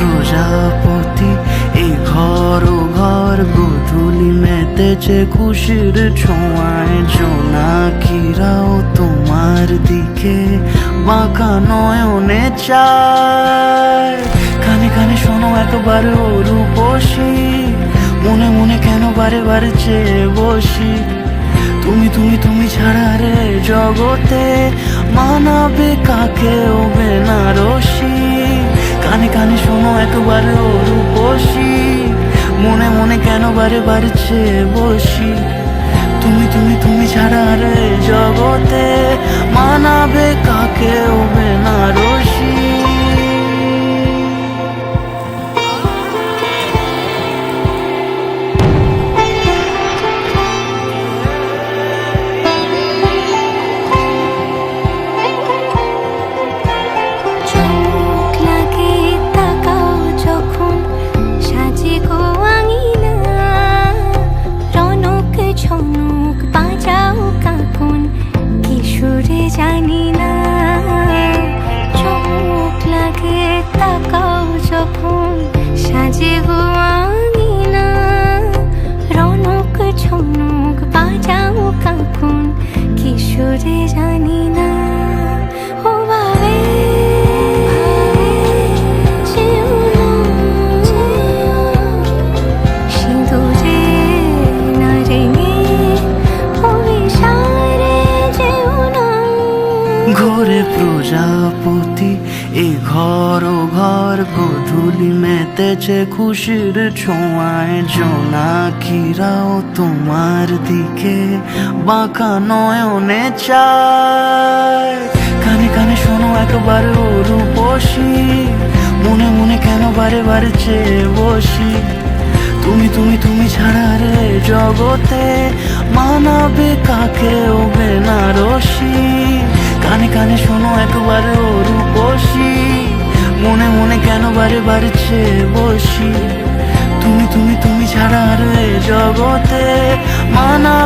প্রজাপতি এই ঘর ও ঘর গোধূলি মেতেছে খুশির ছোঁয়ায়। জোনাকিরাও তোমার দিকে বাঁকা নয়নে চায়। কানে কানে শোনো একবার ও রূপসী, মনে মনে কেন বারে বারে চেয়ে বসি। তুমি তুমি তুমি ছাড়া রে জগতে মানাবে কাকে ও বেনারসি। কানে কানে শোনো একবার ও রূপসী, মনে মনে কেন বারে বারে চেয়ে বসি। তুমি তুমি তুমি ছাড়া রে জগতে মানাবে কাকে ও বেনারসি। জানি না চোখ লাগে তাকাও যখন সাজে গো আঙিনা। রনক ঝনক বাজাও কখন কিশোরে জানি না। ও ভাবে সিঁদুরে না রেঙে ঘোরে প্রজাপতি এই ঘর ও ঘর গোধূলি মেতেছে খুশির ছোঁয়ায়। জোনাকিরাও তোমার দিকে বাঁকা নয়নে চায়। কানে কানে শোনো একবার ও রূপসী, মনে মনে কেন বারে বারে চেয়ে বসি। তুমি তুমি তুমি ছাড়া রে জগতে মানাবে কাকে ও বেনারসি। কানে কানে শোনো একবার ও রূপসী, মনে মনে কেন বারে বারে চেয়ে বসি। তুমি তুমি তুমি ছাড়া রে জগতে মানা